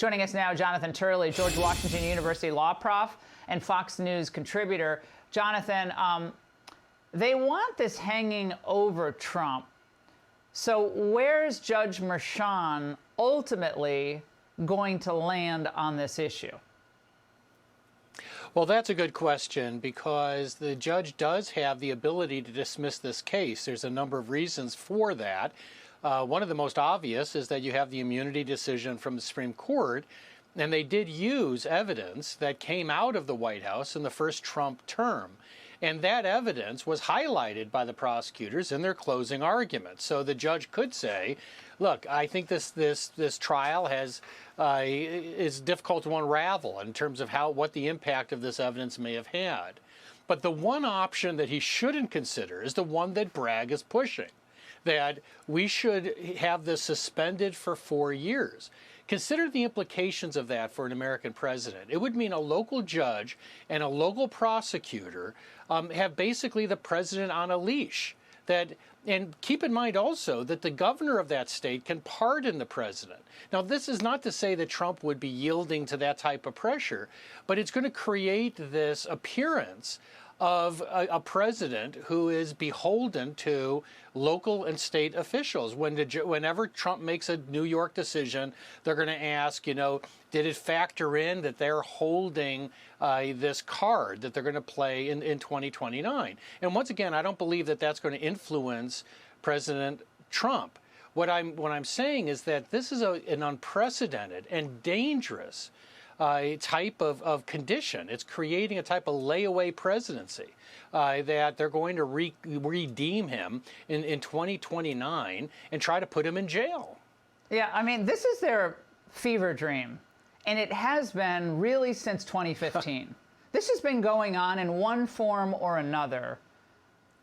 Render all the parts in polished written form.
Joining us now, Jonathan Turley, George Washington University law prof and Fox News contributor. Jonathan, they want this hanging over Trump. So where's Judge Merchan ultimately going to land on this issue? Well, that's a good question, because the judge does have the ability to dismiss this case. There's a number of reasons for that. One of the most obvious is that you have the immunity decision from the Supreme Court, and they did use evidence that came out of the White House in the first Trump term. And that evidence was highlighted by the prosecutors in their closing argument. So the judge could say, look, I think this trial is difficult to unravel in terms of what the impact of this evidence may have had. But the one option that he shouldn't consider is the one that Bragg is pushing, that we should have this suspended for 4 years. Consider the implications of that for an American president. It would mean a local judge and a local prosecutor have basically the president on a leash. And keep in mind also that the governor of that state can pardon the president. Now, this is not to say that Trump would be yielding to that type of pressure, but it's going to create this appearance of a president who is beholden to local and state officials. Whenever Trump makes a New York decision, they're going to ask, did it factor in that they're holding this card that they're going to play in 2029? And once again, I don't believe that that's going to influence President Trump. What I'm saying is that this is an unprecedented and dangerous type of condition. It's creating a type of layaway presidency that they're going to redeem him in 2029 and try to put him in jail. Yeah, I mean, this is their fever dream, and it has been really since 2015. This has been going on in one form or another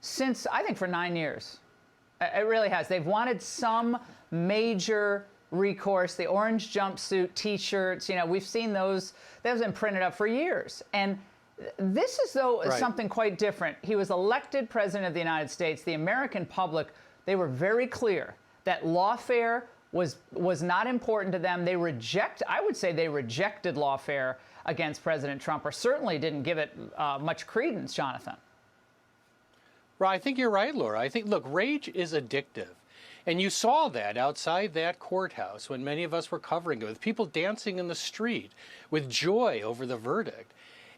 since, I think, for 9 years. It really has. They've wanted some major recourse. The orange jumpsuit T-shirts, we've seen those. Those have been printed up for years. And this is, though, something quite different. He was elected president of the United States. The American public, they were very clear that lawfare was not important to them. I would say they rejected lawfare against President Trump, or certainly didn't give it much credence, Jonathan. Right, I think you're right, Laura. I think, look, rage is addictive. And you saw that outside that courthouse when many of us were covering it, with people dancing in the street with joy over the verdict.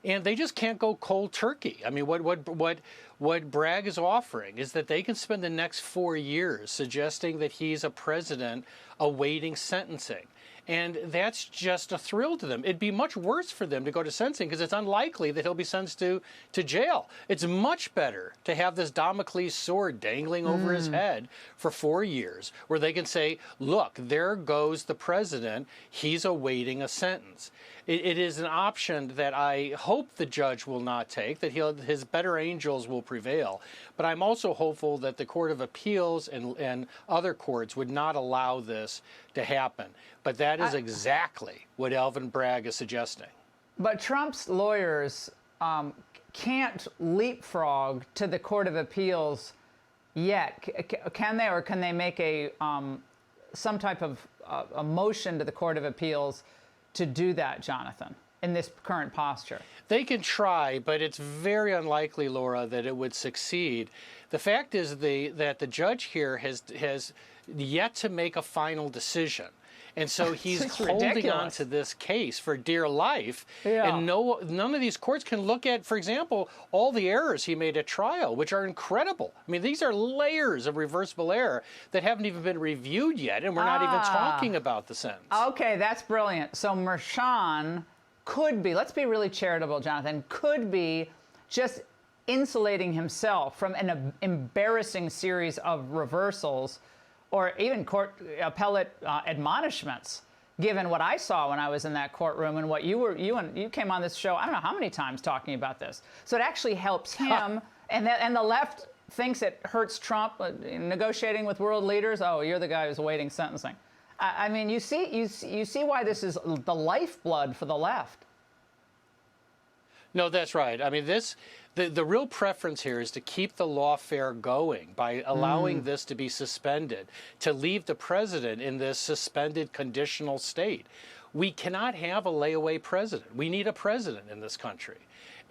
And they just can't go cold turkey. I mean, what Bragg is offering is that they can spend the next 4 years suggesting that he's a president awaiting sentencing. And that's just a thrill to them. It'd be much worse for them to go to sentencing, because it's unlikely that he'll be sentenced to jail. It's much better to have this Damocles sword dangling over his head for 4 years, where they can say, look, there goes the president. He's awaiting a sentence. It is an option that I hope the judge will not take, that his better angels will prevail. But I'm also hopeful that the Court of Appeals and other courts would not allow this to happen. But that is exactly what Alvin Bragg is suggesting. But Trump's lawyers can't leapfrog to the Court of Appeals yet, can they? Or can they make some type of a motion to the Court of Appeals to do that, Jonathan, in this current posture? They can try, but it's very unlikely, Laura, that it would succeed. The fact is that the judge here has yet to make a final decision. And so he's holding on to this case for dear life. Yeah. And none of these courts can look at, for example, all the errors he made at trial, which are incredible. I mean, these are layers of reversible error that haven't even been reviewed yet, and we're not even talking about the sentence. Okay, that's brilliant. So Merchan could be, let's be really charitable, Jonathan, could be just insulating himself from an embarrassing series of reversals, or even appellate admonishments, given what I saw when I was in that courtroom and what you came on this show, I don't know how many times, talking about this. So it actually helps him, and the left thinks it hurts Trump negotiating with world leaders. Oh, you're the guy who's awaiting sentencing. I mean, you see why this is the lifeblood for the left. No, that's right. I mean, the real preference here is to keep the lawfare going by allowing this to be suspended, to leave the president in this suspended conditional state. we cannot have a layaway president. We need a president in this country.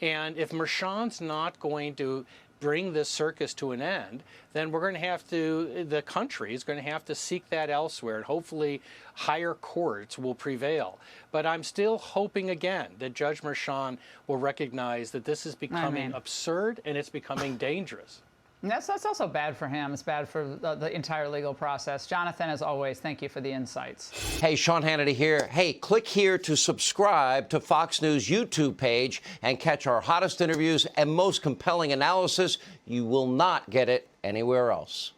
And if Merchan's not going to bring this circus to an end, then we're going to have to, the country is going to have to seek that elsewhere, and hopefully higher courts will prevail. But I'm still hoping again that Judge Merchan will recognize that this is becoming absurd and it's becoming dangerous. And that's also bad for him. It's bad for the entire legal process. Jonathan, as always, thank you for the insights. Hey, Sean Hannity here. Hey, click here to subscribe to Fox News YouTube page and catch our hottest interviews and most compelling analysis. You will not get it anywhere else.